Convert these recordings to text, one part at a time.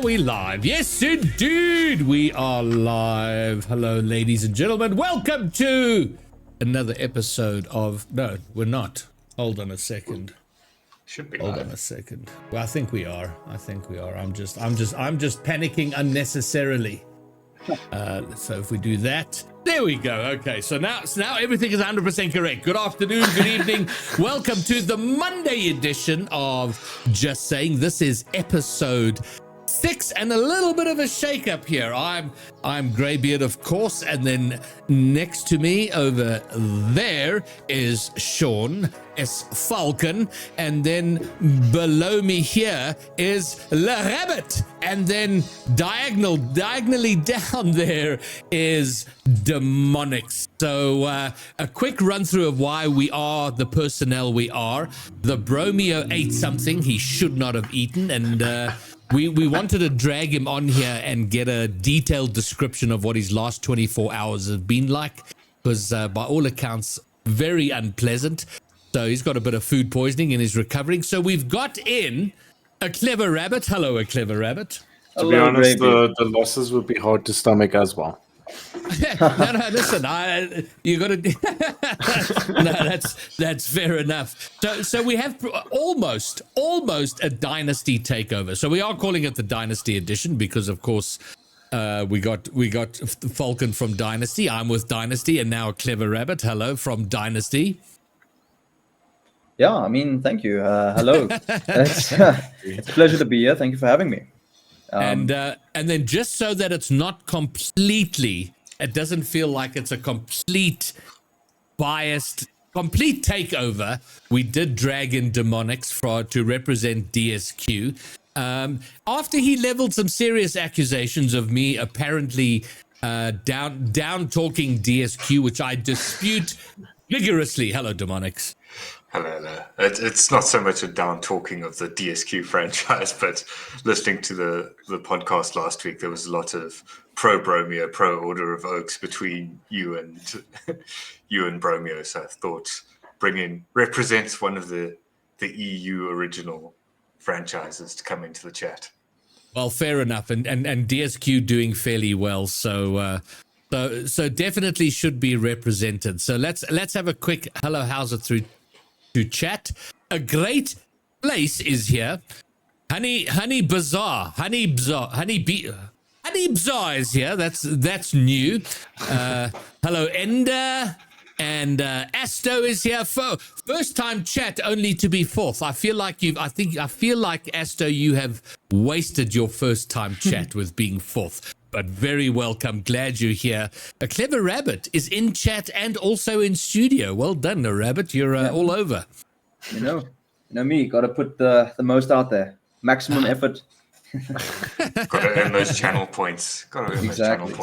we live? Yes, indeed, we are live. Hello, ladies and gentlemen. Welcome to another episode of... No, we're not. Hold on a second. Should be Hold live. on a second. Well, I think we are. I'm just panicking unnecessarily. So if we do that, there we go. Okay, so now everything is 100% correct. Good afternoon, good evening. Welcome to the Monday edition of Just Saying. This is episode 6 and a little bit of a shake-up here. I'm Greybeard, of course, and then next to me over there is Sean S. Falcon, and then below me here is Le Rabbit, and then diagonally down there is Demonics. So a quick run through of why we are the personnel we are. The Bromeo ate something he should not have eaten, and we wanted to drag him on here and get a detailed description of what his last 24 hours have been like, because by all accounts, very unpleasant. So he's got a bit of food poisoning and is recovering. So we've got in a Clever Rabbit. Hello, a Clever Rabbit. To be honest, the losses would be hard to stomach as well. No, listen, you got to. No, that's fair enough. So we have almost a Dynasty takeover. So we are calling it the Dynasty edition because, of course, we got Falcon from Dynasty. I'm with Dynasty, and now a Clever Rabbit. Hello from Dynasty. Yeah, I mean, thank you. Hello. It's a pleasure to be here. Thank you for having me. And then just so that it's not completely, it doesn't feel like it's a complete takeover, we did drag in Demonics to represent DSQ. After he leveled some serious accusations of me apparently down talking DSQ, which I dispute vigorously. Hello, Demonics. Hello. It's not so much a down talking of the DSQ franchise, but listening to the podcast last week, there was a lot of pro Bromeo, pro Order of Oaks between you and Bromeo. So I thought represents one of the EU original franchises to come into the chat. Well, fair enough, and DSQ doing fairly well, so definitely should be represented. So let's have a quick hello, how's it through to chat. A great place is here. Honey Bazaar is here. That's new. Hello Ender, and Asto is here. First time chat, only to be fourth. I feel like Asto, you have wasted your first time chat with being fourth. But very welcome. Glad you're here. A Clever Rabbit is in chat and also in studio. Well done, a Rabbit. You're all over. You know me. Got to put the most out there. Maximum effort. Got to earn those channel points. Exactly.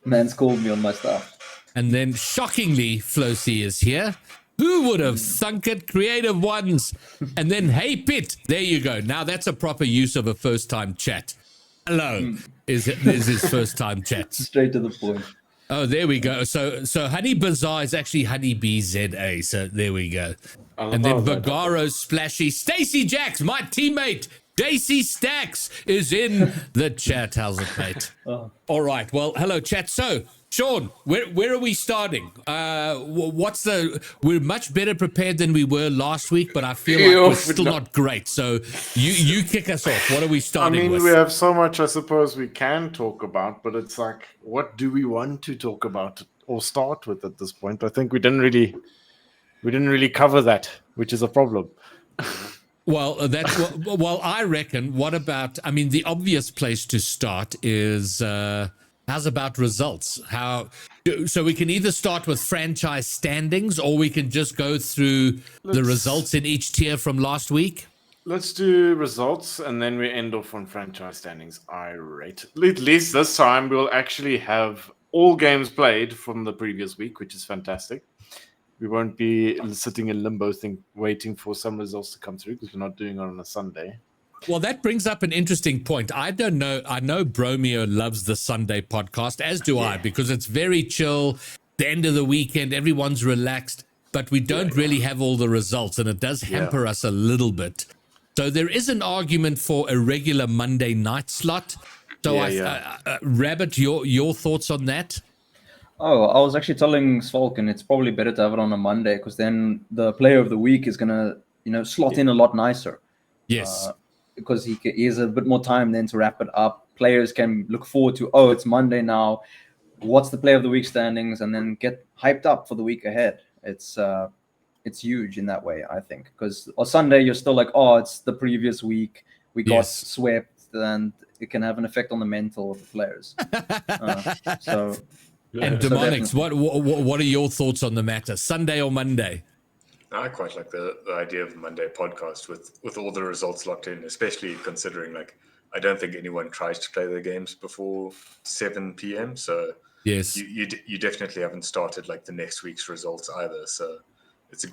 Man's called me on my stuff. And then, shockingly, Flocy is here. Who would have thunk it? Creative ones. And then, hey, Pit. There you go. Now that's a proper use of a first-time chat. Hello is his first time chat. Straight to the point. Oh, there we go. So Honey Bazaar is actually Honey BZA. So there we go. And then Vagaro's Splashy. Stacy Jacks, my teammate. Daisy Stacks is in the chat. How's it, mate? Oh. All right. Well, hello, chat. So, Sean, where are we starting? We're much better prepared than we were last week, but I feel like we're still not great. So you kick us off. What are we starting with? We have so much, I suppose, we can talk about, but it's like, what do we want to talk about or start with at this point? I think we didn't really cover that, which is a problem. Well, I reckon. What about? I mean, the obvious place to start is how's about results? So we can either start with franchise standings, or we can just go through the results in each tier from last week. Let's do results, and then we end off on franchise standings. At least this time we'll actually have all games played from the previous week, which is fantastic. We won't be sitting in limbo waiting for some results to come through because we're not doing it on a Sunday. Well, that brings up an interesting point. I don't know. I know Bromeo loves the Sunday podcast, as do I, because it's very chill. The end of the weekend, everyone's relaxed, but we don't really have all the results, and it does hamper us a little bit. So there is an argument for a regular Monday night slot. So Rabbit, your thoughts on that? Oh, I was actually telling Svalken it's probably better to have it on a Monday because then the player of the week is gonna, slot in a lot nicer. Yes. Because he has a bit more time then to wrap it up. Players can look forward to, oh, it's Monday now. What's the player of the week standings? And then get hyped up for the week ahead. It's huge in that way, I think. Because on Sunday, you're still like, oh, it's the previous week. We got swept, and it can have an effect on the mental of the players. And Demonics, what are your thoughts on the matter? Sunday or Monday? I quite like the idea of a Monday podcast with all the results locked in, especially considering I don't think anyone tries to play their games before 7 p.m. So yes, you definitely haven't started the next week's results either. So it's a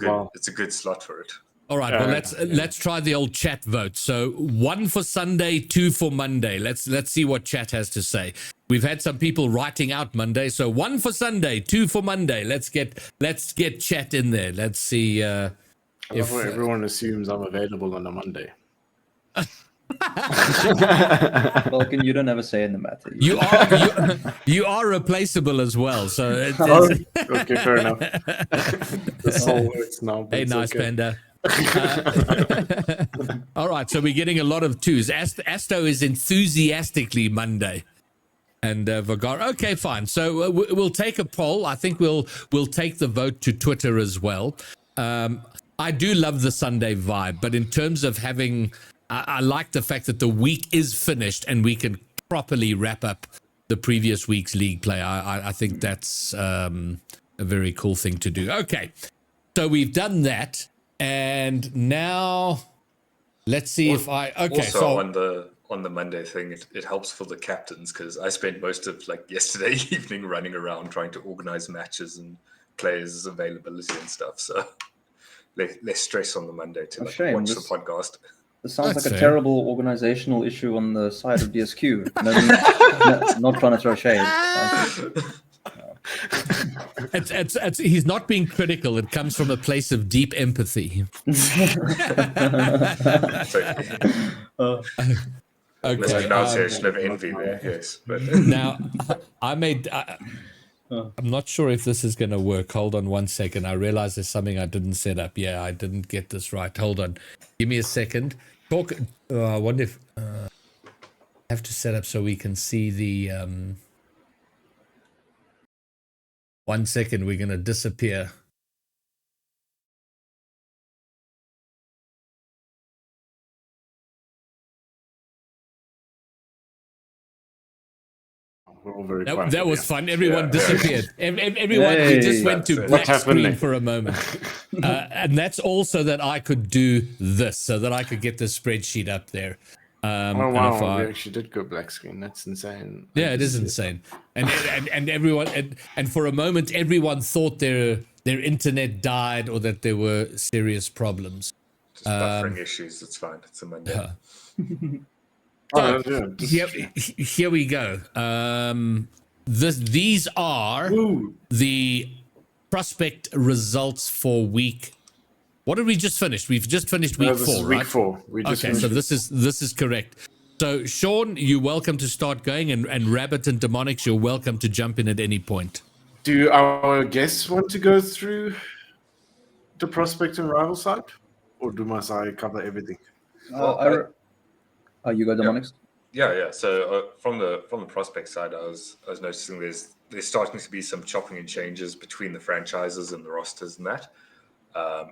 good slot for it. All right, well let's try the old chat vote. So 1 for Sunday, 2 for Monday. Let's see what chat has to say. We've had some people writing out Monday, so 1 for Sunday, 2 for Monday. Let's get chat in there. Let's see if everyone assumes I'm available on a Monday. Vulcan, you don't have a say in the matter. You are replaceable as well. So okay, fair enough. This all works now. Hey, nice Panda. All right, so we're getting a lot of 2s. Asto is enthusiastically Monday. And Vagar, okay, fine. So we'll take a poll. I think we'll take the vote to Twitter as well. I do love the Sunday vibe, but in terms of having, I like the fact that the week is finished and we can properly wrap up the previous week's league play. I think that's a very cool thing to do. Okay, so we've done that, and now let's see if I. Okay, also so on the Monday thing, it helps for the captains because I spent most of yesterday evening running around trying to organize matches and players' availability and stuff. So less stress on the Monday to watch the podcast. This sounds like a terrible organizational issue on the side of DSQ. Not trying to throw shade. It's he's not being critical. It comes from a place of deep empathy. Okay. Pronunciation of envy there, yes. But now, I'm not sure if this is going to work. Hold on 1 second. I realize there's something I didn't set up. Yeah, I didn't get this right. Hold on. Give me a second. I wonder if I have to set up so we can see the... 1 second, we're going to disappear. That was fun. Everyone disappeared. Everyone just went to black screen for a moment. And that's also that I could do this, so that I could get the spreadsheet up there. Wow, we actually did go black screen. That's insane. Yeah, it is insane. And everyone and for a moment everyone thought their internet died or that there were serious problems. Just buffering issues. It's fine. It's a Monday. So, here we go. These are the prospect results for week. What did we just finish? We've just finished week 4, right? Week 4. Okay, so this is correct. So Sean, you're welcome to start going, and Rabbit and Demonics, you're welcome to jump in at any point. Do our guests want to go through the prospect and rival side, or must I cover everything? You got Demonics? Yeah. So from the prospect side, I was noticing there's starting to be some chopping and changes between the franchises and the rosters and that.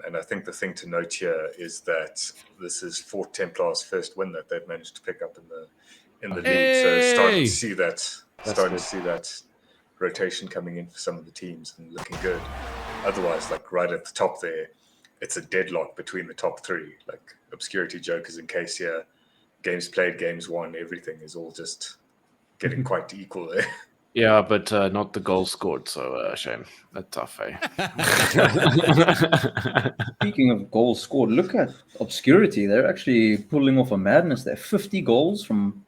And I think the thing to note here is that this is Fort Templar's first win that they've managed to pick up in the league. So starting to see that rotation coming in for some of the teams and looking good. Otherwise, right at the top there, it's a deadlock between the top 3. Obscurity Jokers and Casey. Games played, games won, everything is all just getting quite equal there. Yeah, but not the goal scored, so shame. That's tough, eh? Speaking of goals scored, look at Obscurity. They're actually pulling off a madness there. 50 goals from,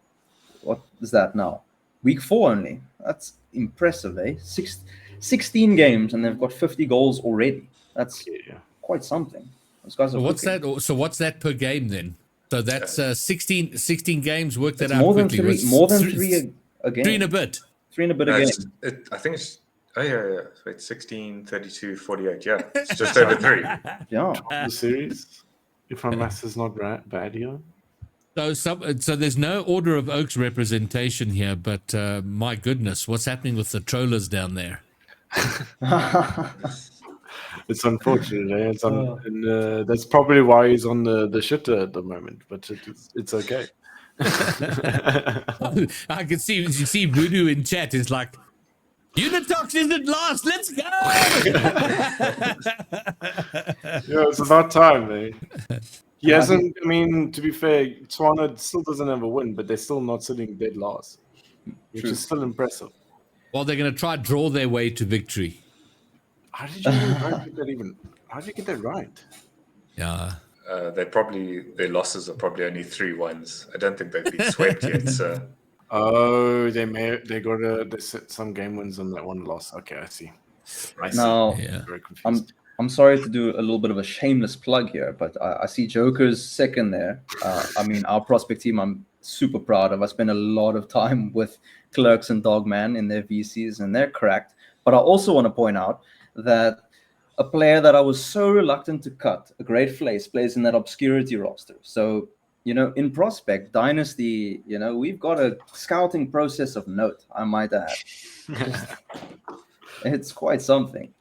what is that now? Week 4 only. That's impressive, eh? 16 games, and they've got 50 goals already. That's quite something. Those guys are what's that per game then? So that's 16 games. Work that It's out more than quickly. three. More than three a game. 3 and a bit. 3 and a bit No, a game. I think it's. Oh yeah. Wait, 16, 32, 48. Yeah, it's just over 3. Yeah. The series, if my math is not bad here. So there's no Order of Oaks representation here, but my goodness, what's happening with the trollers down there? It's unfortunate, eh? And that's probably why he's on the shitter at the moment. But it's okay. I can see you see Voodoo in chat is like, Unitox isn't last. Let's go. Yeah, it's about time, man. He hasn't. I mean, to be fair, Tswana still doesn't have a win, but they're still not sitting dead last, which is still impressive. Well, they're going to try draw their way to victory. How did you get that even? How did you get that right? Yeah. Their losses are probably only 3-1s. I don't think they've been swept yet. So. Oh, they set some game wins on that one loss. Okay, I see. Now, Very confused. I'm sorry to do a little bit of a shameless plug here, but I see Joker's second there. I mean, our prospect team, I'm super proud of. I spent a lot of time with Clerks and Dogman in their VCs, and they're cracked. But I also want to point out that a player that I was so reluctant to cut, a Great Flace, plays in that obscurity roster. So, in Prospect, Dynasty, we've got a scouting process of note, I might add. It's quite something.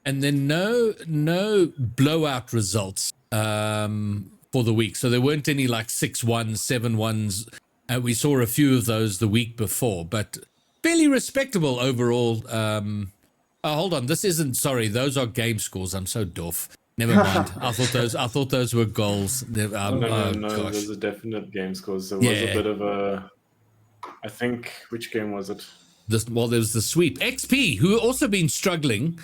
And then no blowout results for the week. So there weren't any like 6-1, 7-1s. We saw a few of those the week before, but fairly respectable overall. Hold on, this isn't. Sorry, those are game scores. I'm so doof. Never mind. I thought those were goals. No, gosh. those are definite game scores. There was a bit of a. I think which game was it? There was the sweep. XP, who also been struggling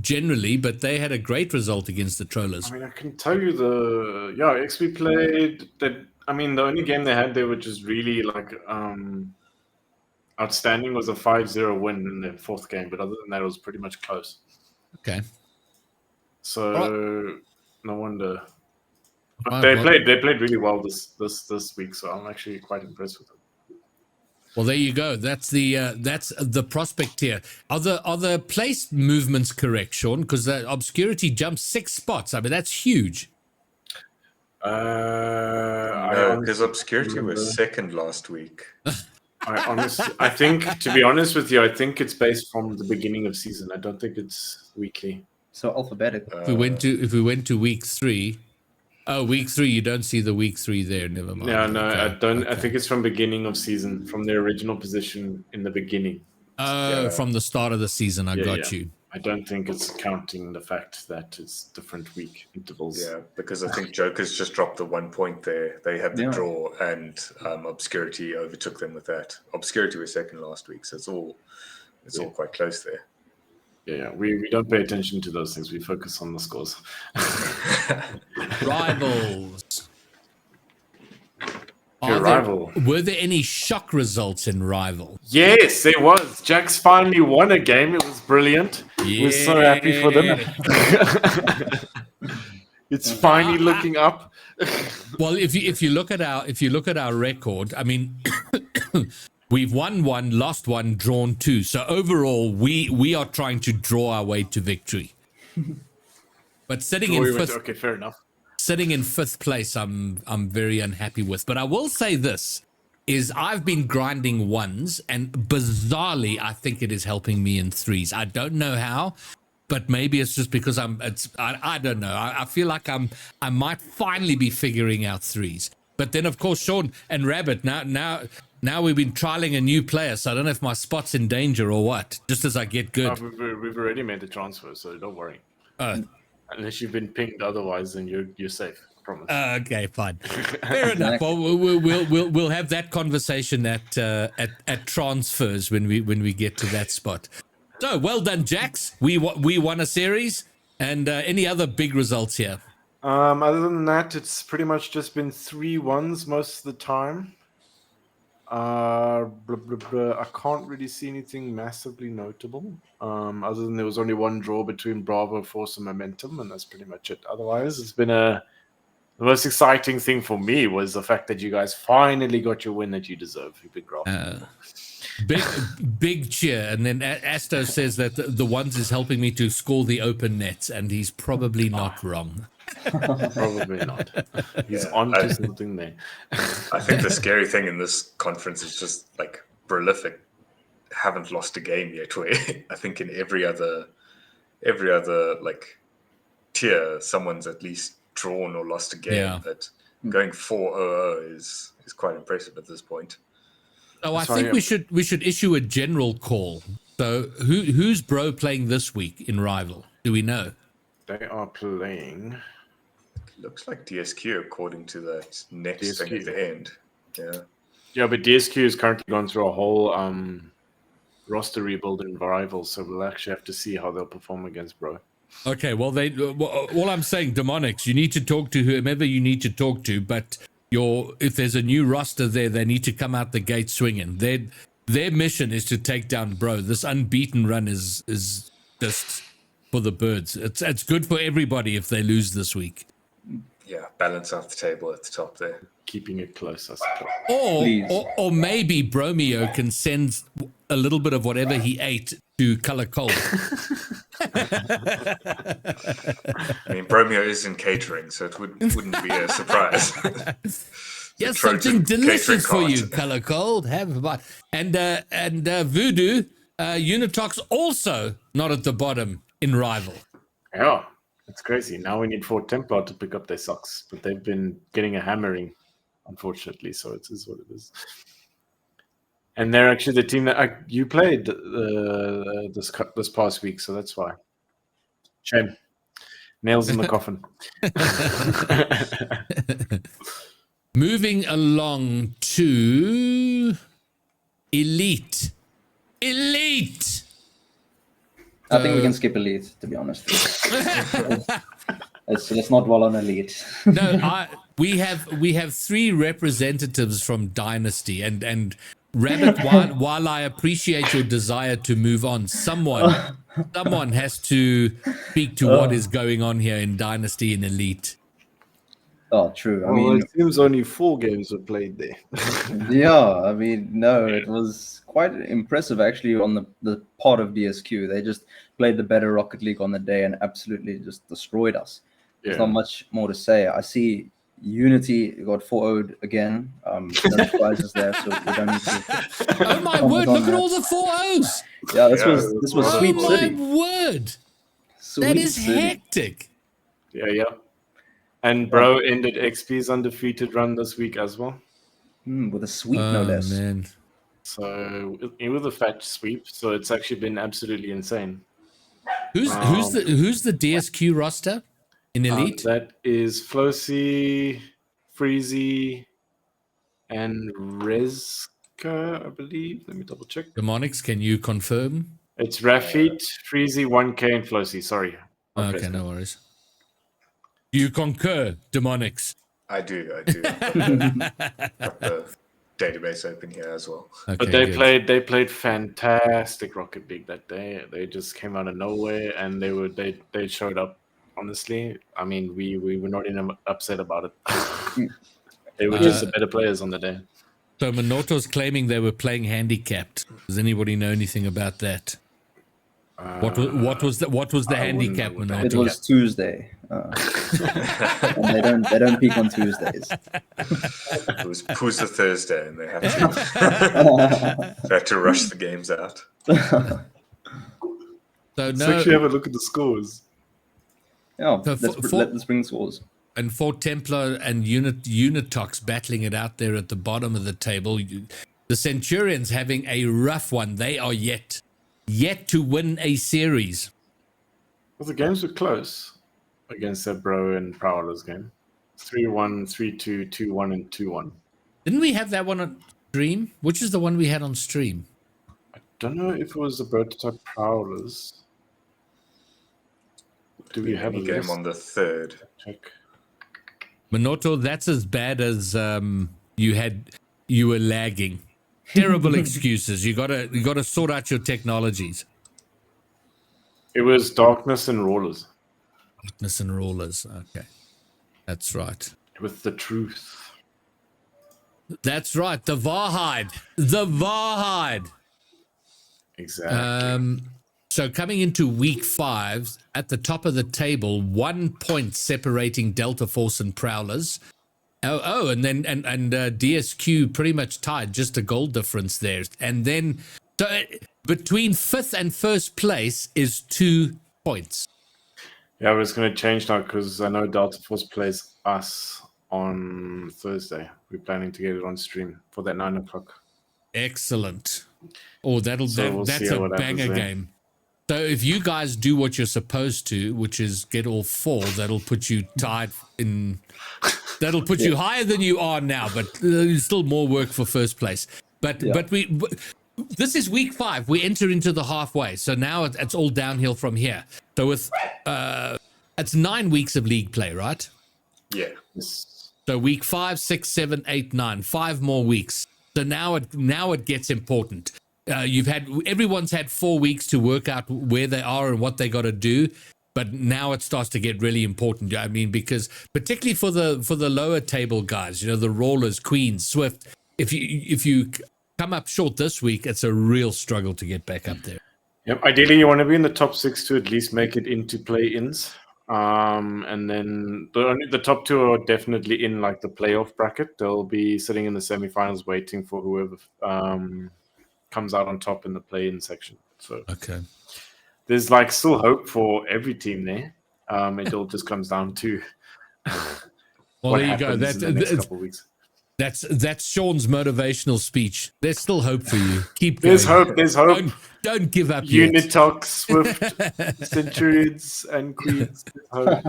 generally, but they had a great result against the Trollers. I mean, I can tell you XP played that. I mean, the only game they had there, which is really like outstanding, was a 5-0 win in their fourth game. But other than that, it was pretty much close. Okay. So no wonder. But they played really well this week. So I'm actually quite impressed with them. Well, there you go. That's the prospect tier. Are the place movements correct, Sean? Because the obscurity jumped 6 spots. I mean, that's huge. No, because obscurity was second last week. I think, to be honest with you, I think it's based from the beginning of season. I don't think it's weekly. So alphabetical. If we went to week 3. Oh, week 3, you don't see the week 3 there. Never mind. Yeah, no, okay. I don't. Okay. I think it's from beginning of season, from their original position in the beginning. Oh, from the start of the season. I got you. I don't think it's counting the fact that it's different week intervals. Yeah, because I think Joker's just dropped the 1 point there. They had the draw, and Obscurity overtook them with that. Obscurity was second last week, so it's all quite close there. Yeah, we don't pay attention to those things. We focus on the scores. Rivals. Were there any shock results in Rival? Yes, there was. Jax finally won a game. It was brilliant. Yeah. We're so happy for them. It's finally looking up. Well, if you look at our record, I mean, we've won 1, lost 1, drawn 2. So overall, we are trying to draw our way to victory. But sitting in fifth, okay, fair enough. Sitting in 5th place, I'm very unhappy with. But I will say this: is I've been grinding 1s, and bizarrely, I think it is helping me in 3s. I don't know how, but maybe it's just because I don't know. I feel like I might finally be figuring out 3s. But then, of course, Sean and Rabbit, now we've been trialing a new player, so I don't know if my spot's in danger or what, just as I get good. We've already made the transfer, so don't worry. Unless you've been pinged, otherwise, then you're safe. I promise. Okay, fine. Fair enough. Well, we'll have that conversation at transfers when we get to that spot. So well done, Jax. We won a series, and any other big results here? Other than that, it's pretty much just been 3-1s most of the time. I can't really see anything massively notable. Other than there was only 1 draw between Bravo, Force, and Momentum, and that's pretty much it. Otherwise, it's been a The most exciting thing for me was the fact that you guys finally got your win that you deserve. You big graft. Big cheer. And then Asto says that the ones is helping me to score the open nets, and he's probably not wrong. Probably not. He's Yeah, on to something there. I think the scary thing in this conference is just like prolific. Haven't lost a game yet. Where I think in every other like tier, someone's at least drawn or lost a game. Yeah. But going 4-0 is quite impressive at this point. Oh, That's I think why we should issue a general call. So who's bro playing this week in Rival? Do we know? They are playing. Looks like DSQ according to that next thing at the end. Yeah. Yeah, but DSQ is currently going through a whole roster rebuild in Rival, so we'll actually have to see how they'll perform against Bro. Okay, well, all I'm saying, Demonics, you need to talk to whomever you need to talk to, but if there's a new roster there, they need to come out the gate swinging. Their mission is to take down Bro. This unbeaten run is just for the birds. It's good for everybody if they lose this week. Yeah, balance out the table at the top there. Keeping it close, I suppose. Or maybe Bromeo can send a little bit of whatever he ate to Color Cold. I mean, Bromeo is in catering, so it wouldn't be a surprise. Yes, something delicious for you, Color Cold. Have a bite. And Voodoo, Unitox also not at the bottom in Rival. Yeah, it's crazy. Now we need Fort Templar to pick up their socks, but they've been getting a hammering, unfortunately, so it is what it is. And they're actually the team that you played this past week, so that's why. Shame. Nails in the coffin. Moving along to Elite. Elite! I think we can skip Elite, to be honest. Let's not dwell on Elite. No, we have 3 representatives from Dynasty, and Rabbit, while I appreciate your desire to move on, someone has to speak to what is going on here in Dynasty and Elite. Oh, true. I Well, mean, it seems only 4 games were played there. yeah, I mean, no, it was quite impressive actually on the part of DSQ. They just played the better Rocket League on the day and absolutely just destroyed us. Yeah. There's not much more to say. I see Unity got 4-0'd again. No surprises there, so we don't need to. Oh my word! Look at all the 4-0s. Yeah, this was Oh Sweep my City. word! Sweep That is City. hectic. Yeah. And Bro ended XP's undefeated run this week as well. With a sweep, no less. Man. So with a fat sweep, so it's actually been absolutely insane. Who's the DSQ roster in Elite? That is Flosi, Freezy, and Rezka, I believe. Let me double check. Demonics, can you confirm? It's Rafit, Freezy, 1K, and Flosi. Sorry. Okay, no worries. Do you concur, Demonics? I do. Got the database open here as well. Okay, But they good. played fantastic Rocket League that day. They just came out of nowhere and they showed up. Honestly, I mean, we were not even upset about it. They were just the better players on the day. So Minoto's claiming they were playing handicapped. Does anybody know anything about that? What was the handicap, know what that It Minoto? was Tuesday. And they don't peak on Tuesdays. It was Pusa Thursday, and they had to rush the games out. So Let's no, actually have a look at the scores. Yeah, So let's bring scores. and Fort Templar and Unitox battling it out there at the bottom of the table. The Centurions having a rough one. They are yet to win a series. Well, the games were close against that Bro and Prowler's game. 3-1, 3-2, 2-1, and 2-1. Didn't we have that one on stream? Which is the one we had on stream? Don't know if it was the Prototype Prowlers. Do we have a game list? on the 3rd? Check. Minoto, that's as bad as you were lagging. Terrible excuses. You gotta sort out your technologies. It was Darkness and Rollers. Darkness and Rollers. Okay. That's right. with the truth. That's right. The Varhide. The Varhide. Exactly. So coming into week 5, at the top of the table, 1 point separating Delta Force and Prowlers. And then DSQ pretty much tied, just a goal difference there. And then between 5th and 1st place is 2 points. Yeah, but it's going to change now because I know Delta Force plays us on Thursday. We're planning to get it on stream for that 9 o'clock. Excellent. Oh, that's a banger there. game. So if you guys do what you're supposed to, which is get all 4, that'll put you tied in. That'll put you higher than you are now, but there's still more work for first place. But this is week 5. We enter into the halfway, so now it's all downhill from here. So with it's 9 weeks of league play, right? Yeah. So week 5, 6, 7, 8, 9, 5 more weeks. So now it gets important. Everyone's had 4 weeks to work out where they are and what they got to do, but now it starts to get really important. I mean, because particularly for the lower table guys, the Rawlers, Queens, Swift. If you come up short this week, it's a real struggle to get back up there. Yep. Ideally, you want to be in the top 6 to at least make it into play-ins. And then the top 2 are definitely in like the playoff bracket. They'll be sitting in the semifinals waiting for whoever comes out on top in the play-in section. So okay, there's like still hope for every team there. It all just comes down to well, there you go. In the next couple of weeks. That's Sean's motivational speech. There's still hope for you. Keep going. There's hope. Don't give up Unitox, Swift, Centurions, and Queens. There's hope.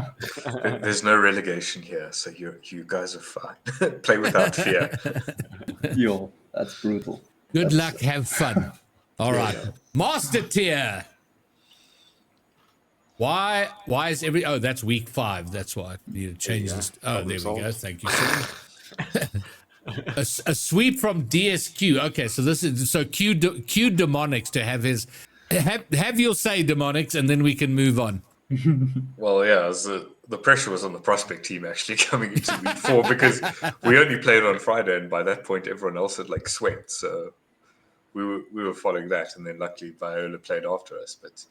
There's no relegation here, so you guys are fine. Play without fear. Yo, that's brutal. Good luck. Have fun. All right. Master tier. Why is every... Oh, that's week 5. That's why I need to change this. Oh, there we go. Thank you, Sean. A sweep from DSQ. Okay, so this is Q Demonics to have his have your say, Demonics, and then we can move on. Well, yeah, the pressure was on the prospect team actually coming into week 4 because we only played on Friday, and by that point everyone else had like swept. So we were following that, and then luckily Viola played after us. But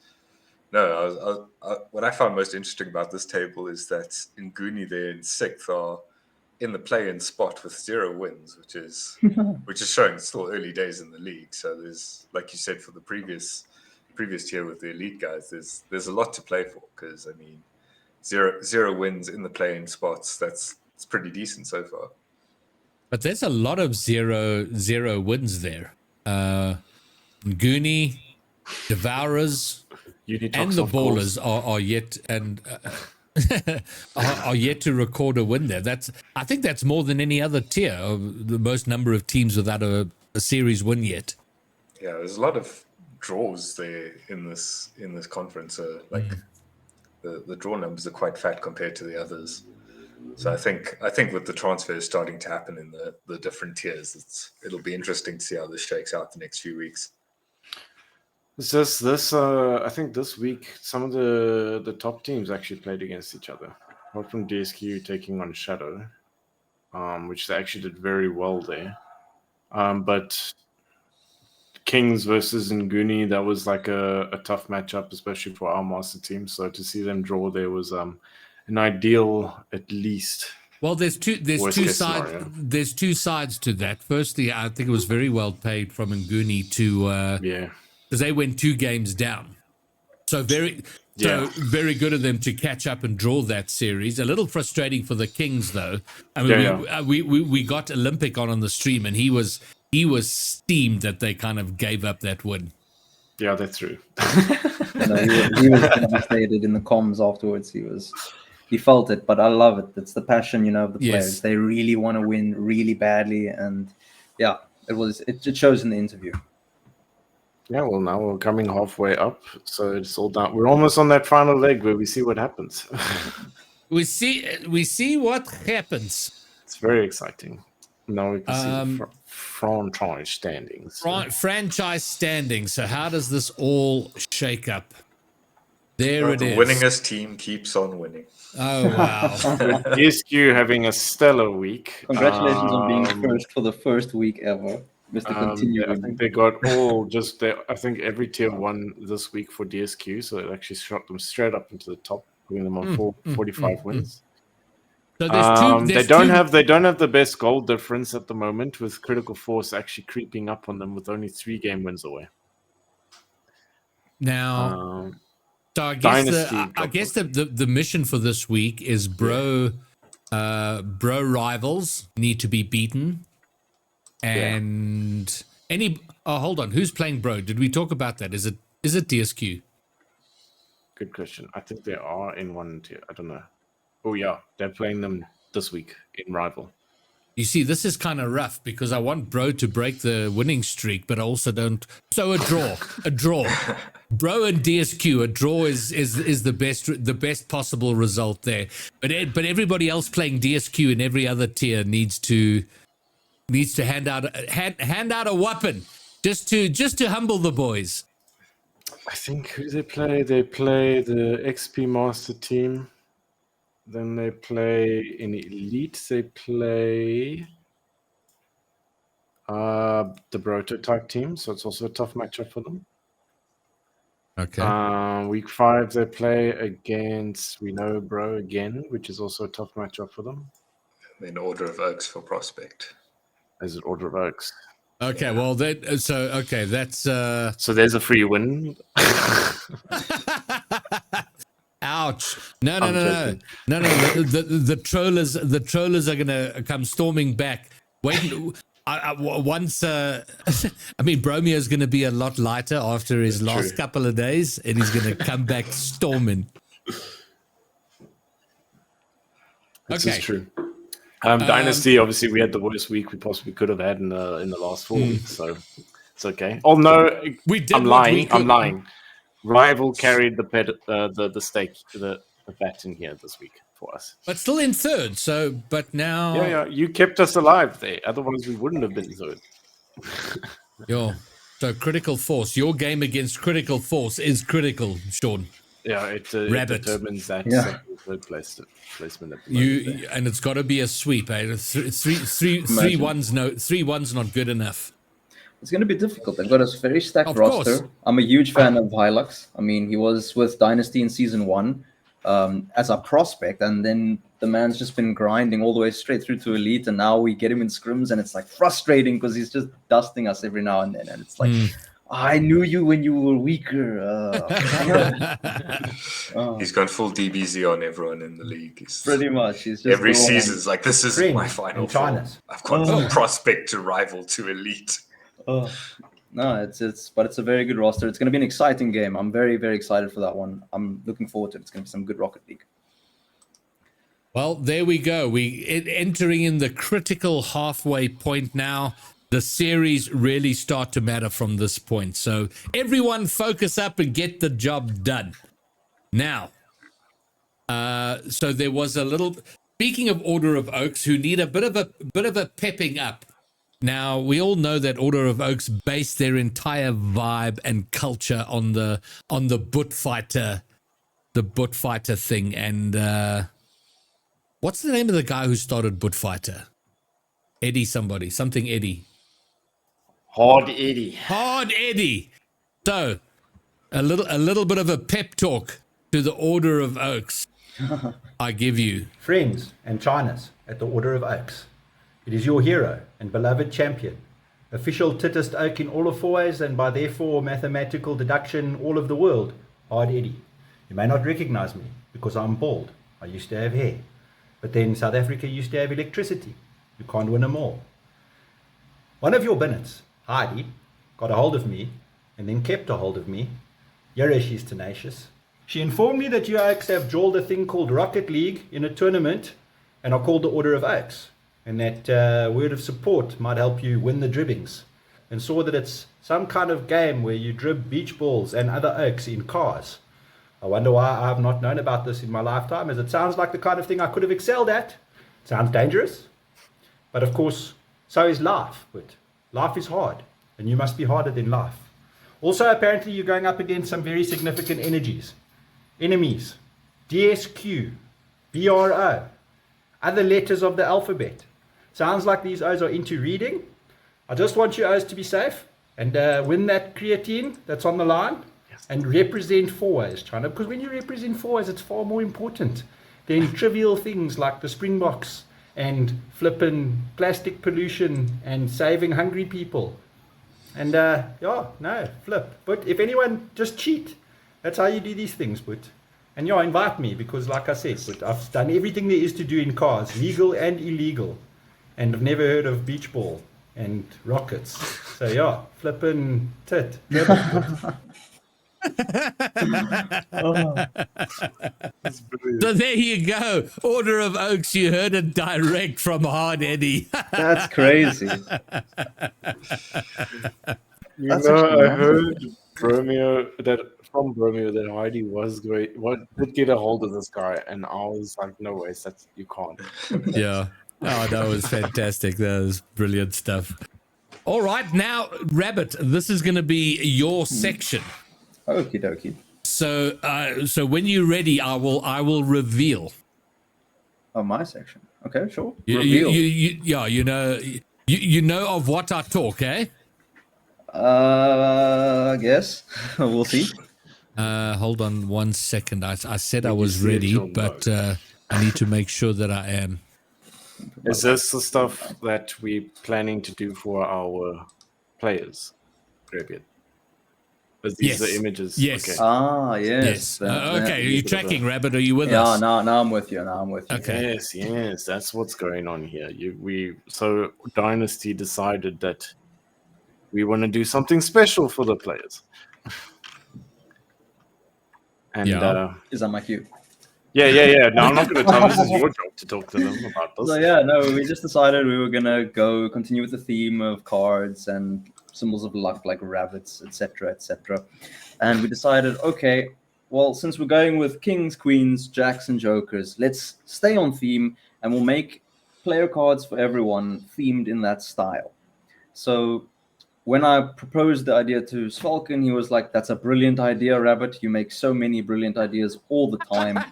no, what I found most interesting about this table is that Nguni there in 6th are in the play-in spot with 0 wins, which is showing still early days in the league. So there's, like you said, for the previous tier with the elite guys, there's a lot to play for, because I mean, zero wins in the play-in spots. It's pretty decent so far. But there's a lot of zero wins there. Nguni, Devourers, and the Ballers are yet are yet to record a win there. I think that's more than any other tier of the most number of teams without a series win yet. Yeah, there's a lot of draws there in this conference. The draw numbers are quite fat compared to the others. So I think with the transfers starting to happen in the different tiers, it'll be interesting to see how this shakes out the next few weeks. It's just this. I think this week some of the top teams actually played against each other. Apart from DSQ taking on Shadow, which they actually did very well there. But Kings versus Nguni, that was like a tough matchup, especially for our master team. So to see them draw there was an ideal, at least. Well, there's two sides. There's 2 sides to that. Firstly, I think it was very well paid from Nguni to because they went 2 games down. So very good of them to catch up and draw that series. A little frustrating for the Kings, though. I mean, we got Olympic on the stream, and he was steamed that they kind of gave up that win. Yeah, that's true. He was devastated in the comms afterwards. He felt it, but I love it. It's the passion, of the players. Yes. They really want to win really badly, and it shows in the interview. Yeah, well, now we're coming halfway up, so it's all down. We're almost on that final leg where we see what happens. We see what happens. It's very exciting. Now we can see franchise standings. Franchise standings. So how does this all shake up? There it the is. winningest team keeps on winning. Oh, wow. DSQ having a stellar week. Congratulations on being first for the first week ever, Mr. Continue. I think they got I think every tier 1 this week for DSQ, so it actually shot them straight up into the top, putting them on 45 wins. So there's They don't have the best goal difference at the moment, with Critical Force actually creeping up on them with only 3 game wins away. Now, so I guess the mission for this week is bro rivals need to be beaten, and hold on, who's playing bro? Did we talk about that? Is it DSQ? Good question. I think they are in one tier. I don't know. Oh yeah, they're playing them this week in rival. You see, this is kind of rough because I want bro to break the winning streak, but I also don't. So a draw. Bro and DSQ, a draw is the best possible result there. But everybody else playing DSQ in every other tier needs to hand out a weapon just to humble the boys. I think who they play? They play the XP Master team. Then they play in Elite. They play the Broto type team, so it's also a tough matchup for them. Okay. Week 5 they play against Bro again, which is also a tough matchup for them. In Order of Oaks for Prospect. Is it Order of Oaks? Okay, well that's so there's a free win. Ouch! No. The trollers are gonna come storming back. Wait, once. I mean, Bromio's gonna be a lot lighter after his last couple of days, and he's gonna come back storming. This is true. Dynasty, obviously, we had the worst week we possibly could have had in the last 4 weeks, so it's okay. Oh no, I'm lying. Rival carried the stake, the bet in here this week for us, but still in third. So, but now, yeah, you kept us alive there. Otherwise, we wouldn't have been third. So Critical Force. Your game against Critical Force is critical, Sean. Yeah, it determines that third placement. And it's got to be a sweep. Eh? Three ones. No, 3-1's not good enough. It's going to be difficult. They've got a very stacked Of roster. course. I'm a huge fan of Hilux. I mean, he was with Dynasty in season 1 as a prospect, and then the man's just been grinding all the way straight through to Elite, and now we get him in scrims, and it's like frustrating because he's just dusting us every now and then, and it's like, I knew you when you were weaker. He's gone full DBZ on everyone in the league. Pretty much. He's just every season's like, this is my final form. I've gone from prospect to rival to Elite. No, but it's a very good roster. It's going to be an exciting game. I'm very, very excited for that one. I'm looking forward to it. It's going to be some good Rocket League. Well, there we go. Entering in the critical halfway point now. The series really start to matter from this point. So everyone focus up and get the job done. Now, so there was a little. Speaking of Order of Oaks, who need a bit of a pepping up. Now, we all know that Order of Oaks base their entire vibe and culture on the Butt Fighter thing. And what's the name of the guy who started Butt Fighter? Something Eddie. Hard Eddie. So, a little bit of a pep talk to the Order of Oaks. I give you. Friends and Chinas at the Order of Oaks. It is your hero and beloved champion, official tittest oak in all of Fourways, and by therefore mathematical deduction all of the world, Hard Eddie. You may not recognize me because I'm bald. I used to have hair. But then South Africa used to have electricity. You can't win them all. One of your binnets, Heidi, got a hold of me and then kept a hold of me. Yara, she's tenacious. She informed me that you Oaks have drawled a thing called Rocket League in a tournament and are called the Order of Oaks. And that word of support might help you win the dribbings. And saw that it's some kind of game where you drib beach balls and other oaks in cars. I wonder why I have not known about this in my lifetime, as it sounds like the kind of thing I could have excelled at. Sounds dangerous. But of course, so is life. But life is hard, and you must be harder than life. Also, apparently, you're going up against some very significant energies. enemies, DSQ, BRO, other letters of the alphabet. Sounds like these O's are into reading. I just want you O's to be safe and win that creatine that's on the line and represent 4As, China. Because when you represent 4As, it's far more important than trivial things like the Springboks and flipping plastic pollution and saving hungry people. And flip. But if anyone, just cheat. That's how you do these things, but. And invite me because, like I said, but I've done everything there is to do in cars, legal and illegal. And I've never heard of beach ball and rockets. So flipping tit. So there you go. Order of Oaks, you heard it direct from Hard Eddie. That's crazy. I actually heard from Bromeo that Heidi was great. Did get a hold of this guy, and I was like, no ways, you can't. Yeah. Oh, that was fantastic. That was brilliant stuff. All right, now, Rabbit, this is going to be your section. Okie dokie. So when you're ready, I will reveal. Oh, my section. Okay, sure. Reveal. You know of what I talk, eh? I guess we'll see. Hold on 1 second. I said I was ready, but I need to make sure that I am. Is this the stuff that we're planning to do for our players, Grabian? Is these the images? Yes. Okay. Ah, yes. Okay, are you tracking, Rabbit? Are you with yeah, us? now I'm with you. Okay. Yes, that's what's going on here. So Dynasty decided that we want to do something special for the players. And is that my cue? Yeah. No, I'm not going to tell them. This is your job to talk to them about this. So we just decided we were gonna continue with the theme of cards and symbols of luck like rabbits, etc., etc. And we decided, okay, well, since we're going with kings, queens, jacks, and jokers, let's stay on theme and we'll make player cards for everyone themed in that style. So when I proposed the idea to Svalken, he was like, that's a brilliant idea, Rabbit. You make so many brilliant ideas all the time.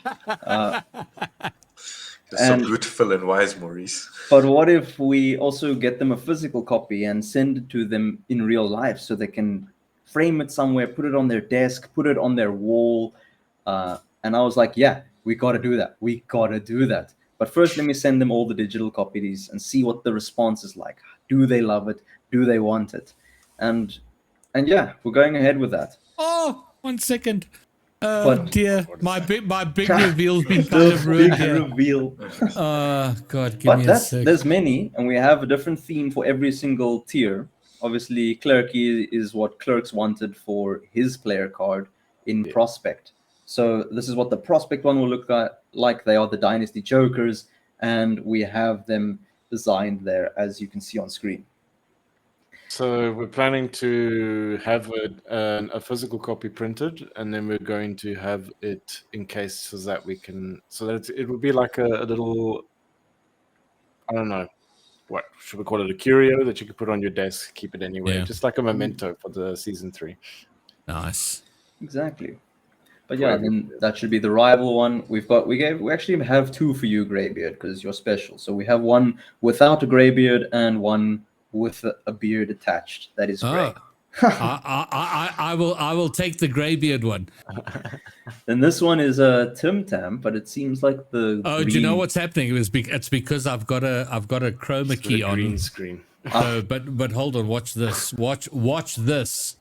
So beautiful and wise, Maurice. But what if we also get them a physical copy and send it to them in real life so they can frame it somewhere, put it on their desk, put it on their wall? And I was like, yeah, we got to do that. But first, let me send them all the digital copies and see what the response is like. Do they love it? Do they want it? And yeah, we're going ahead with that. Oh, 1 second. But- Dear, my big reveal's been kind of ruined here. Reveal. God, give But me a sec. there's many, and we have a different theme for every single tier. Obviously, Clerky is what Clerks wanted for his player card in Prospect. So this is what the Prospect one will look like. They are the Dynasty Jokers, and we have them designed there, as you can see on screen. So we're planning to have a physical copy printed, and then we're going to have it encased so that it would be like a little, I don't know, what should we call it, a curio that you could put on your desk, keep it anywhere, just like a memento for the season 3. Nice. Exactly. But yeah, then that should be the rival one. We actually have 2 for you, Greybeard, because you're special. So we have one without a greybeard and one with a beard attached. That is great. I will take the greybeard one. Then this one is a Tim Tam, but it seems like the. Oh, do you know what's happening? It's because I've got a chroma key on green screen. But hold on, watch this. Watch this.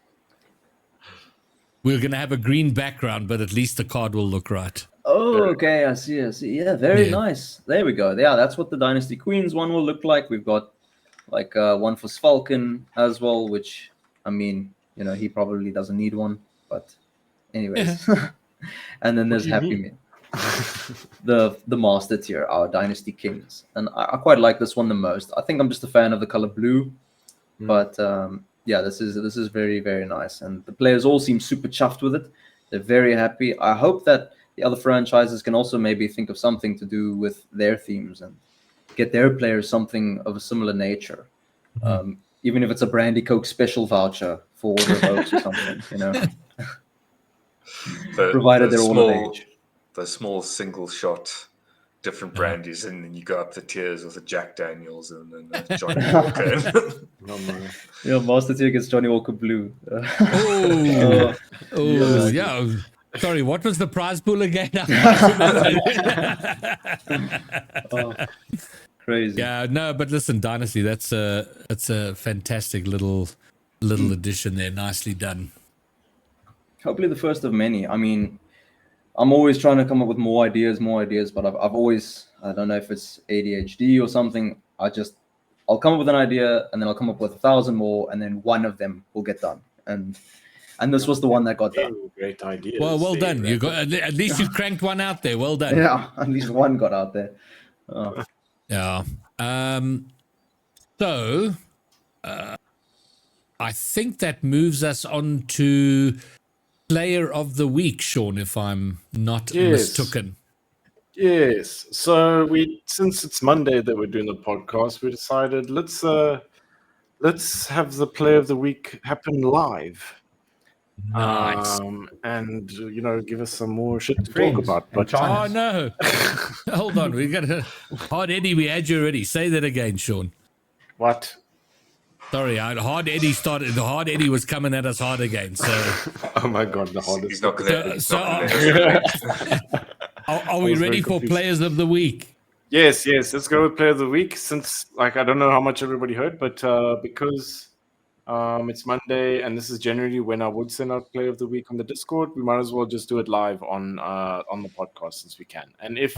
We're gonna have a green background, but at least the card will look right. Oh, okay, I see. Yeah, very nice. There we go. Yeah, that's what the Dynasty Queens one will look like. We've got like one for Svalken as well, which, I mean, he probably doesn't need one, but anyways. And then there's Happy Meal, the master tier, our Dynasty Kings, and I quite like this one the most. I think I'm just a fan of the color blue, but yeah, this is very, very nice, and the players all seem super chuffed with it. They're very happy. I hope that the other franchises can also maybe think of something to do with their themes and get their players something of a similar nature. Even if it's a Brandy Coke special voucher for Order of Oaks or something, Provided they're all of age. The small single shot, different brandies, and then you go up the tiers with a Jack Daniels and then a Johnny Walker. Yeah, Master Tier gets Johnny Walker Blue. Yeah. Sorry, what was the prize pool again? Crazy. Yeah, no, but listen, Dynasty, that's a fantastic little addition there. Nicely done. Hopefully the first of many. I mean, I'm always trying to come up with more ideas, but I've always, I don't know if it's ADHD or something. I'll come up with an idea and then I'll come up with 1,000 more and then one of them will get done. And this was the one that got done. Great idea. Well done. You got at least you cranked one out there. Well done. Yeah, at least one got out there. Yeah. So, I think that moves us on to Player of the Week, Sean, if I'm not mistaken. Yes. So since it's Monday that we're doing the podcast, we decided let's have the Player of the Week happen live. Nice. And give us some more shit to talk about. But oh no. Hold on, we got a Hard Eddie, we had you already. Say that again, Sean. What? Sorry, Hard Eddie started. The Hard Eddie was coming at us hard again. So, oh my god, the hardest. He's not gonna. Are we ready for Players of the Week? Yes. Let's go with Player of the Week. Since, I don't know how much everybody heard, but because it's Monday and this is generally when I would send out Player of the Week on the Discord, we might as well just do it live on the podcast since we can. And if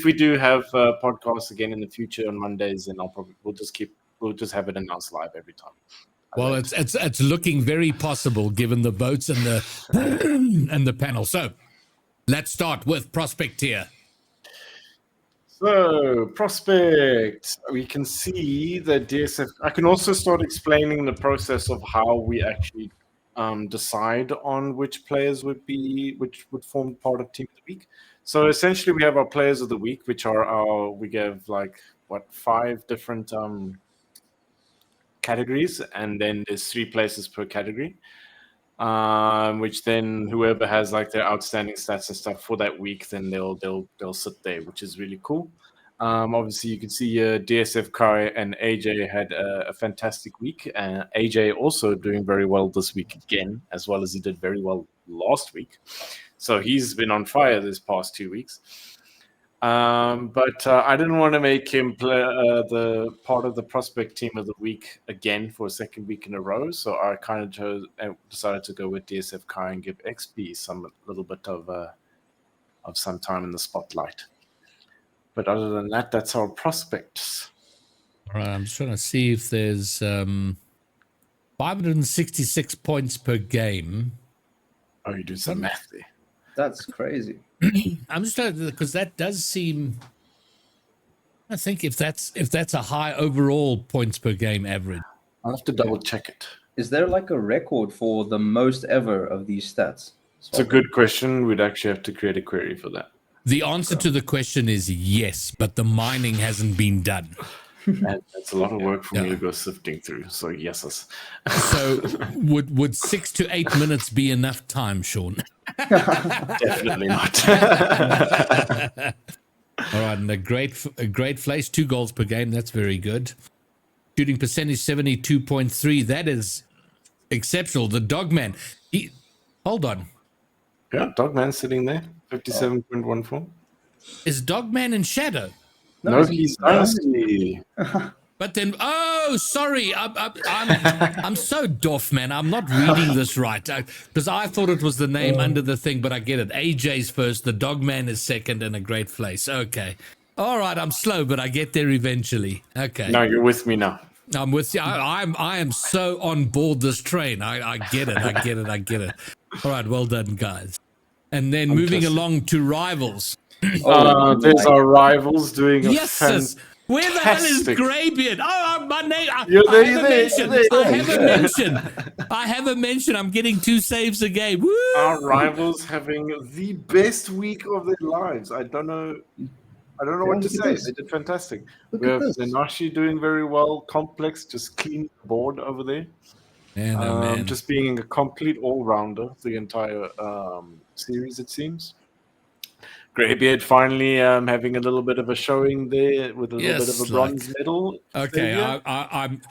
we do have podcasts again in the future on Mondays, then we'll just have it announced live every time. Well, it's looking very possible given the votes and the and the panel. So let's start with Prospect Tier. So, Prospect, we can see the DSF. I can also start explaining the process of how we actually decide on which players would form part of Team of the Week. So essentially, we have our Players of the Week, which are we give 5 different categories, and then there's 3 places per category. Which then whoever has their outstanding stats and stuff for that week, then they'll sit there, which is really cool. Obviously, you can see DSF Kai and AJ had a fantastic week. AJ also doing very well this week again, as well as he did very well last week. So he's been on fire this past 2 weeks. But I didn't want to make him play the part of the Prospect Team of the Week again for a second week in a row. So I kind of decided to go with DSF Kai and give XP some little bit of some time in the spotlight. But other than that, that's our prospects. All right, I'm just trying to see if there's 566 points per game. Oh, you do some math there. That's crazy. I'm just trying to, because that does seem. I think if that's a high overall points per game average. I'll have to double check it. Is there a record for the most ever of these stats? It's a good question. We'd actually have to create a query for that. The answer to the question is yes, but the mining hasn't been done. And that's a lot of work for me to go sifting through. So yeses. So would 6 to 8 minutes be enough time, Sean? Definitely not. All right, and a great place, 2 goals per game. That's very good. Shooting percentage 72.3. That is exceptional. The Dogman. Hold on. Yeah, Dogman's sitting there. 57.14. Is Dogman in shadow? No, he's Dynasty. But then, sorry, I'm so doff, man. I'm not reading this right because I thought it was the name under the thing, but I get it. AJ's first, the Dogman is second, and a great place. Okay, all right. I'm slow, but I get there eventually. Okay. No, you're with me now. I'm with you. I am so on board this train. I get it. I get it. All right, well done, guys. And then moving along to rivals. There's our rivals doing a yes. Where the hell is Greybeard? Oh, my name. I haven't mentioned. I'm getting 2 saves a game. Woo! Our rivals having the best week of their lives. I don't know what to say. They did fantastic. We have Zenashi doing very well. Complex just clean the board over there. Man. Just being a complete all-rounder the entire series, it seems. Greybeard finally having a little bit of a showing there with a little bit of a bronze medal. Okay, I'm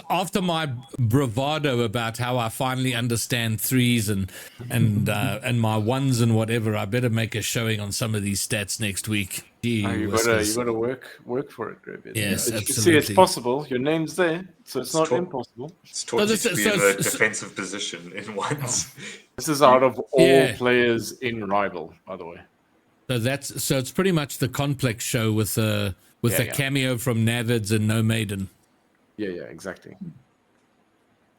after my bravado about how I finally understand threes and my ones and whatever. I better make a showing on some of these stats next week. You gotta work for it, Greybeard. Yes, but absolutely. You can see it's possible. Your name's there, so it's not impossible. It's taught you to be in a defensive position in ones. This is out of all players in Rival, by the way. So it's pretty much the complex show with a cameo from Navids and No Maiden. Yeah, exactly.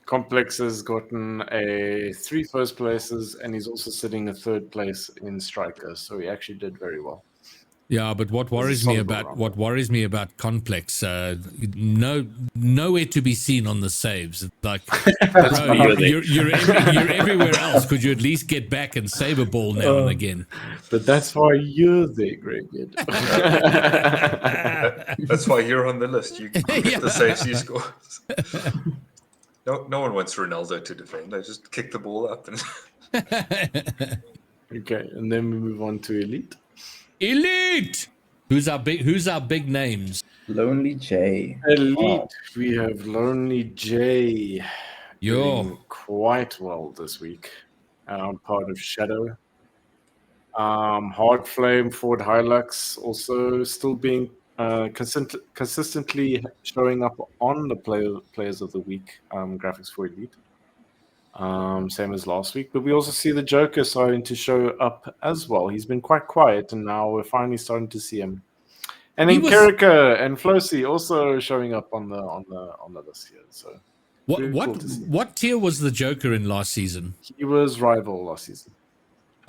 Complex has gotten 3 first places, and he's also sitting a 3rd place in Striker, so he actually did very well. Yeah, but what worries me about Complex, nowhere to be seen on the saves. It's like, bro, you're everywhere else. Could you at least get back and save a ball now and again? But that's why you're there, Greybeard. That's why you're on the list. You get the saves you score. No one wants Ronaldo to defend. They just kick the ball up. Okay, and then we move on to Elite. Elite. Who's our big names? Lonely J. Elite. We have Lonely J. Doing quite well this week. Part of Shadow. Hard Flame, Ford Hilux also still being consistently showing up on the players of the week graphics for Elite. Same as last week, but we also see the Joker starting to show up as well. He's been quite quiet, and now we're finally starting to see him. And then Kerika and Flosi also showing up on the list here. So what tier was the Joker in last season? He was Rival last season.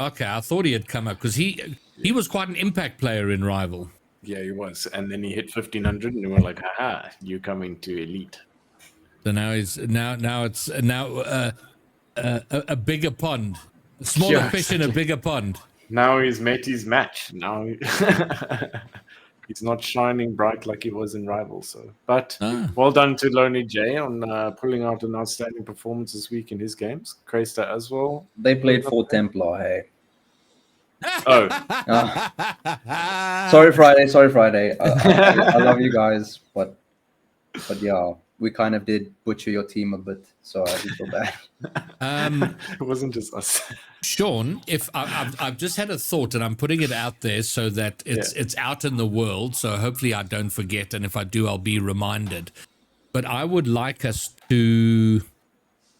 Okay, I thought he had come up because he was quite an impact player in Rival. Yeah, he was, and then he hit 1500, and we were like, "Haha, you coming to Elite." So now it's a bigger pond, a smaller fish in a bigger pond. Now he's met his match. Now he's not shining bright like he was in Rival. So, but well done to Lonely J on pulling out an outstanding performance this week in his games. Cresta as well. They played for Templar. Hey. Oh. Sorry, Friday. I love you guys, but yeah. We kind of did butcher your team a bit, so I feel bad. It wasn't just us. Sean, if I've just had a thought, and I'm putting it out there so that it's out in the world, so hopefully I don't forget, and if I do, I'll be reminded. But I would like us to,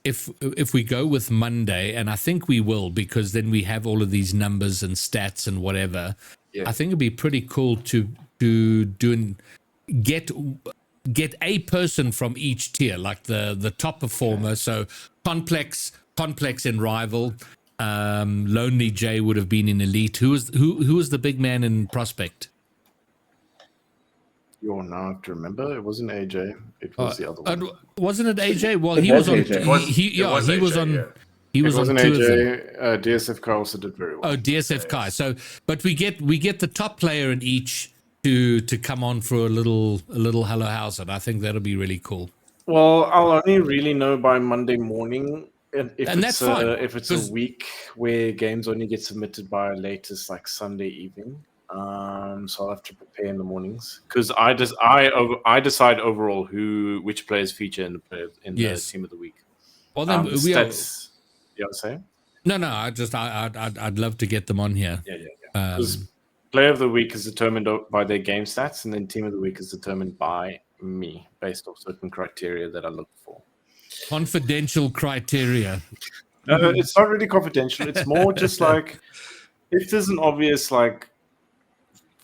if we go with Monday, and I think we will, because then we have all of these numbers and stats and whatever. Yeah. I think it'd be pretty cool to get a person from each tier, like the top performer. So complex in Rival, Lonely J would have been in Elite. Who was the big man in Prospect? You'll now have to remember. It wasn't AJ. It was the other one. Wasn't it AJ? Well, he was on. He was on. He was on two AJ. DSF Kai also did very well. Oh, DSF Kai. So, but we get the top player in each to come on for a little Hello House, and I think that'll be really cool. Well, I'll only really know by Monday morning if it's a week where games only get submitted by latest like Sunday evening. So I'll have to prepare in the mornings because I decide overall which players feature in the team of the week. Well, then stats. You want to say? No. I'd love to get them on here. Yeah. Player of the week is determined by their game stats, and then team of the week is determined by me based off certain criteria that I look for. Confidential criteria. No, it's not really confidential. It's more just like if there's an obvious like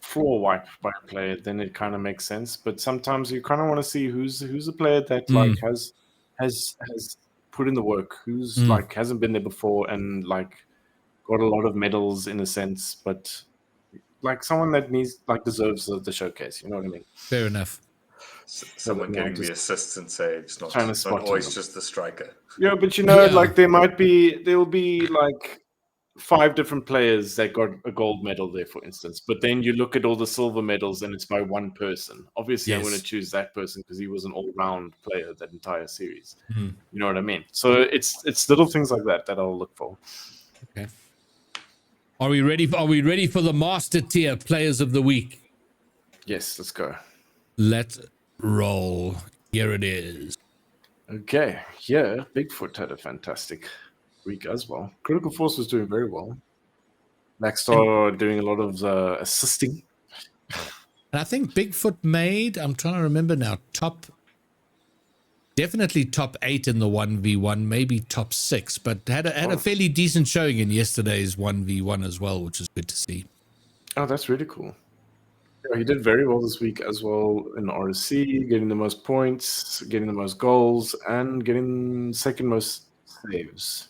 floor wipe by a player, then it kind of makes sense. But sometimes you kind of want to see who's a player that like has put in the work, who's like hasn't been there before and like got a lot of medals in a sense, but like someone that deserves the showcase. You know what I mean? Fair enough. Someone getting the assists and saves, not always just the striker. Yeah, but like there will be like 5 different players that got a gold medal there, for instance. But then you look at all the silver medals and it's by one person. Obviously, I'm going to choose that person because he was an all-round player that entire series. Mm-hmm. You know what I mean? So it's little things like that I'll look for. Okay. Are we ready? Are we ready for the master tier players of the week? Yes, let's go. Let's roll. Here it is. Okay, yeah, Bigfoot had a fantastic week as well. Critical Force was doing very well. Maxstar doing a lot of assisting. And I think Bigfoot made, I'm trying to remember now, definitely top 8 in the 1v1, maybe top 6, but had a fairly decent showing in yesterday's 1v1 as well, which is good to see. Oh, that's really cool. Yeah, he did very well this week as well in RSC, getting the most points, getting the most goals, and getting second most saves.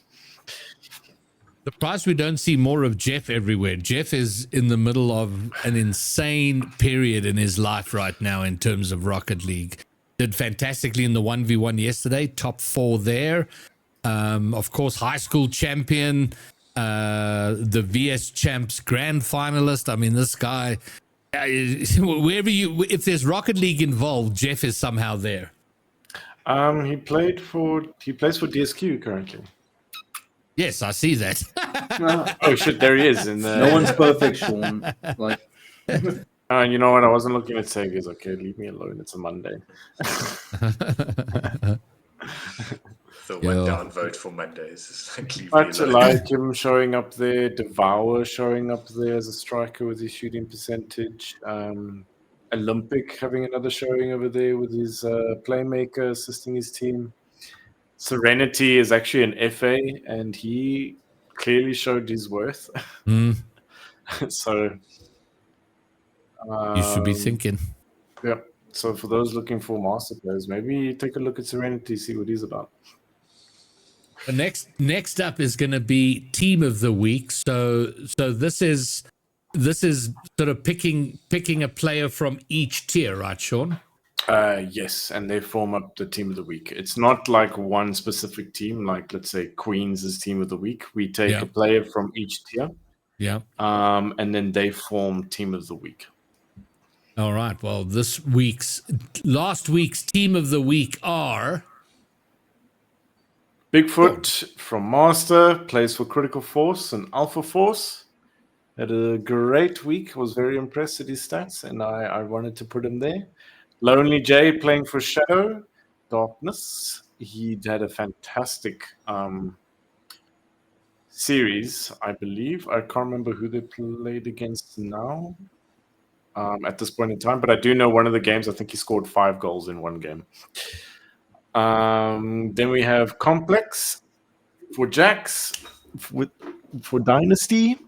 Surprised we don't see more of Jeff everywhere. Jeff is in the middle of an insane period in his life right now in terms of Rocket League. Did fantastically in the 1v1 yesterday, top 4 there. Of course, high school champion, the VS Champs grand finalist. I mean, this guy, if there's Rocket League involved, Jeff is somehow there. He plays for DSQ currently. Yes, I see that. Oh shit, there he is. No one's perfect, Sean. Like, you know what? I wasn't looking at saviors. Okay, leave me alone. It's a Monday. The one down vote for Mondays. Is like, leave me But alone. like him showing up there, Devour showing up there as a striker with his shooting percentage. Olympic having another showing over there with his playmaker assisting his team. Serenity is actually an FA, and he clearly showed his worth. So You should be thinking. Yeah. So for those looking for master players, maybe take a look at Serenity, see what he's about. The next up is going to be team of the week. So this is sort of picking a player from each tier, right, Sean? Yes, and they form up the team of the week. It's not like one specific team, like let's say Queens is team of the week. We take a player from each tier, and then they form team of the week. All right. Well, last week's team of the week are Bigfoot from Master, plays for Critical Force and Alpha Force. Had a great week. Was very impressed at his stats, and I wanted to put him there. Lonely J playing for Shadow Darkness. He had a fantastic series, I believe. I can't remember who they played against now at this point in time, but I do know one of the games, I think he scored 5 goals in one game. Then we have Complex for Jax for Dynasty.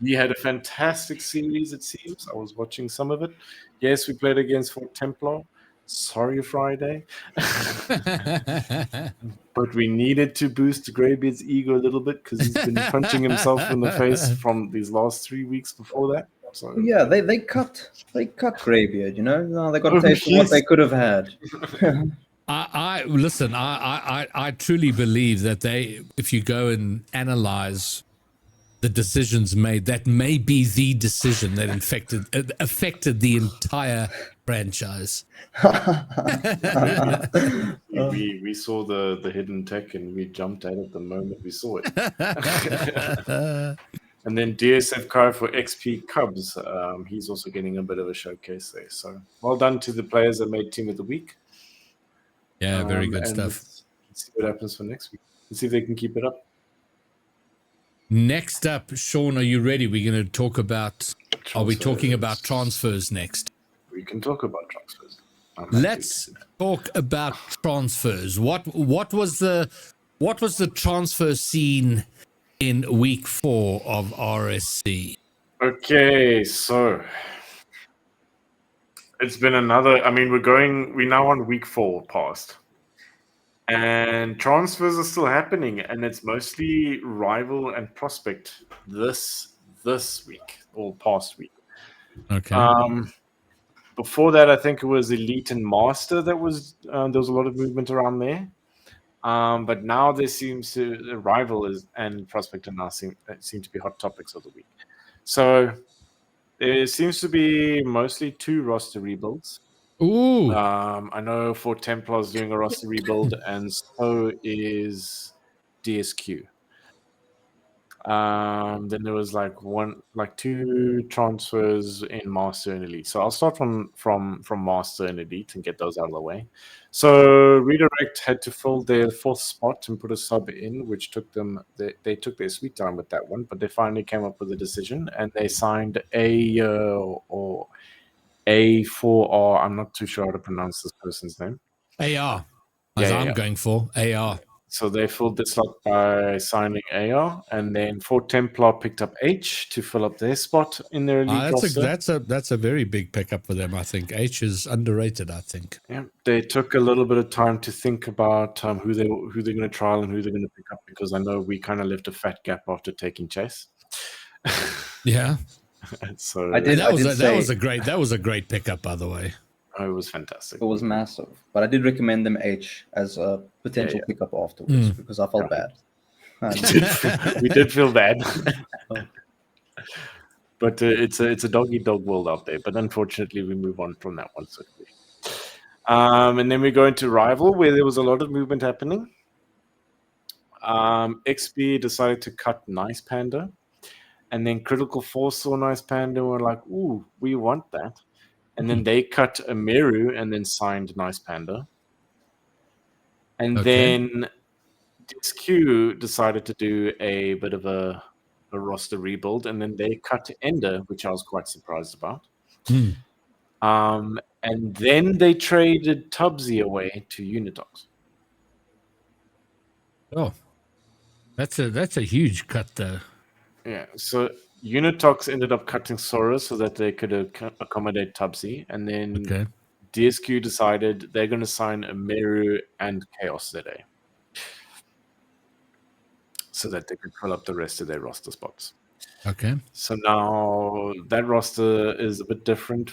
He had a fantastic series, it seems. I was watching some of it. Yes, we played against Fort Templar. Sorry, Friday. But we needed to boost Greybeard's ego a little bit because he's been punching himself in the face from these last 3 weeks before that. So yeah, they cut Greybeard, you know. No, they got to taste what they could have had. I truly believe that if you go and analyze the decisions made, that may be the decision that affected the entire franchise. We saw the hidden tech and we jumped at it the moment we saw it. And then DSF Kai for XP Cubs. He's also getting a bit of a showcase there. So well done to the players that made team of the week. Yeah, very good stuff. Let's see what happens for next week. Let's see if they can keep it up. Next up, Sean, are you ready? We're going to talk about... Are we talking about transfers next? We can talk about transfers. Let's talk about transfers. What was the transfer scene in week 4 of RSC? Okay, so it's been another. I mean, we're now on week 4 past, and transfers are still happening, and it's mostly rival and prospect this week or past week. Okay. Before that, I think it was Elite and Master that was there was a lot of movement around there. But now there seems to rival and prospect now seem to be hot topics of the week. So there seems to be mostly 2 roster rebuilds. Ooh. I know Fort Templar is doing a roster rebuild, and so is DSQ. Then there was like two transfers in Master and Elite. So I'll start from Master and Elite and get those out of the way. So Redirect had to fill their 4th spot and put a sub in, which took them. They took their sweet time with that one, but they finally came up with a decision and they signed or A4R. I'm not too sure how to pronounce this person's name. AR. As I'm going for AR. So they filled the slot by signing AR, and then for Templar picked up H to fill up their spot in their elite roster. That's a very big pickup for them. I think H is underrated. I think. Yeah, they took a little bit of time to think about who they're going to trial and who they're going to pick up, because I know we kind of left a fat gap after taking Chase. Yeah. So that was a great pickup, by the way. It was fantastic. It was massive. But I did recommend them H as a potential pickup afterwards because I felt bad. We did feel bad. But it's a dog-eat-dog world out there. But unfortunately, we move on from that one swiftly. And then we go into Rival, where there was a lot of movement happening. XP decided to cut Nice Panda. And then Critical Force saw Nice Panda and were like, ooh, we want that. And then they cut a Meru and then signed Nice Panda. And then DSQ decided to do a bit of a roster rebuild. And then they cut Ender, which I was quite surprised about. And then they traded Tubbsy away to Unitox. Oh, that's a huge cut there. Yeah, so Unitox ended up cutting Sora so that they could accommodate Tubbsy, and then DSQ decided they're going to sign Meru and Chaos ZA so that they could fill up the rest of their roster spots. Okay. So now that roster is a bit different.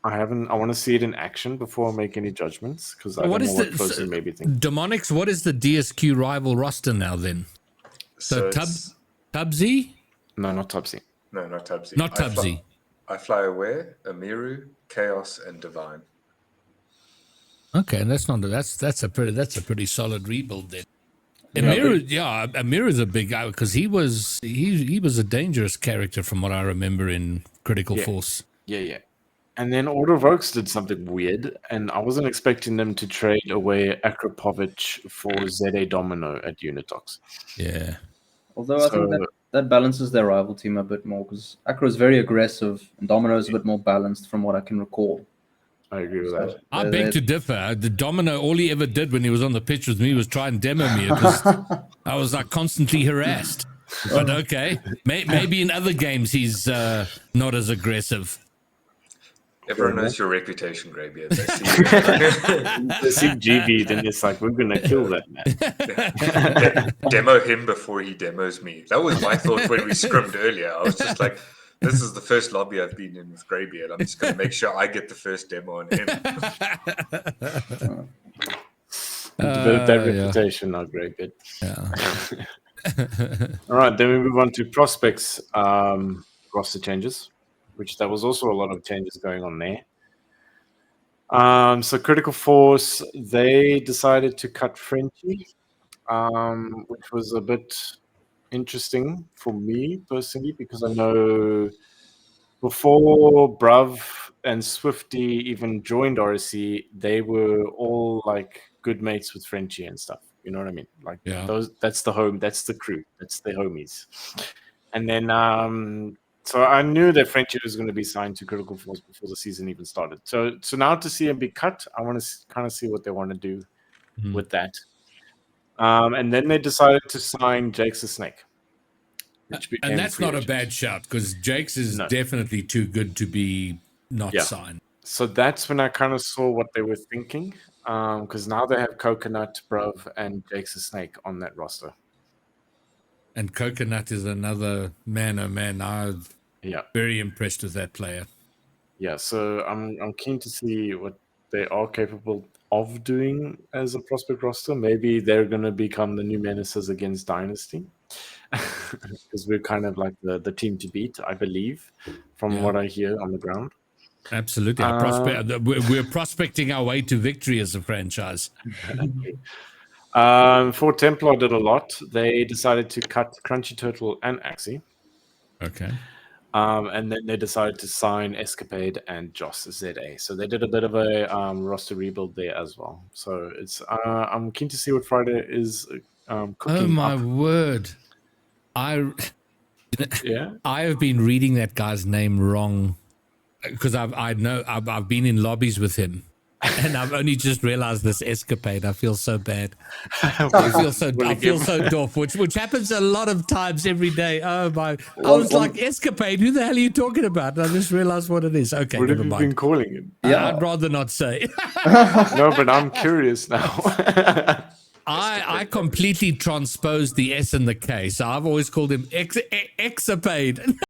I want to see it in action before I make any judgments, because I don't know what Frozen maybe think. Demonics, what is the DSQ rival roster now then? So Tubbsy? No, not Tubbsy. No, not Tubbsy. Not Tubbsy. I fly aware, Amiru, Chaos, and Divine. Okay, and that's a pretty solid rebuild then. Amiru is a big guy because he was a dangerous character from what I remember in Critical Force. Yeah. And then Order of Oaks did something weird, and I wasn't expecting them to trade away Akrapovich for ZA Domino at Unitox. Yeah. Although I think that balances their rival team a bit more, because Acro is very aggressive and Domino is a bit more balanced from what I can recall. I agree with that. I beg to differ. The Domino, all he ever did when he was on the pitch with me was try and demo me. I was like constantly harassed. But okay, maybe in other games he's not as aggressive. Everyone knows your reputation, Greybeard. They see GB, then it's like, we're going to kill that man. Demo him before he demos me. That was my thought when we scrimmed earlier. I was just like, this is the first lobby I've been in with Greybeard. I'm just going to make sure I get the first demo on him. Develop that reputation now, Greybeard. Yeah. All right, then we move on to Prospects roster changes, which there was also a lot of changes going on there. So Critical Force, they decided to cut Frenchie, which was a bit interesting for me personally, because I know before Bruv and Swifty even joined RSC, they were all like good mates with Frenchie and stuff. You know what I mean? Like that's the home, that's the crew, that's the homies. And then so I knew that Frenchie was going to be signed to Critical Force before the season even started. So now to see him be cut, I want to kind of see what they want to do with that. And then they decided to sign JustSSAying. And that's not a bad shout, because Jakes is definitely too good to be not signed. So that's when I kind of saw what they were thinking, because now they have Coconut, Bruv, and JustSSAying on that roster. And Coconut is another man. I'm very impressed with that player. Yeah, so I'm keen to see what they are capable of doing as a prospect roster. Maybe they're going to become the new menaces against Dynasty, because we're kind of like the team to beat, I believe, from what I hear on the ground. Absolutely. We're prospecting our way to victory as a franchise. For Templar did a lot. They decided to cut Crunchy Turtle and Axie. Okay. And then they decided to sign Escapade and JustSSA. So they did a bit of a roster rebuild there as well. So it's I'm keen to see what Friday is cooking Oh my up. word! Yeah. I have been reading that guy's name wrong because I've been in lobbies with him, and I've only just realized this Escapade. I feel so bad. I feel so doff, which happens a lot of times every day. Oh my! I was like, Escapade. Who the hell are you talking about? And I just realized what it is. Okay, What have never you mind. been calling him? Yeah. I'd rather not say. No, but I'm curious now. I completely transposed the S and the K, so I've always called him Exapade.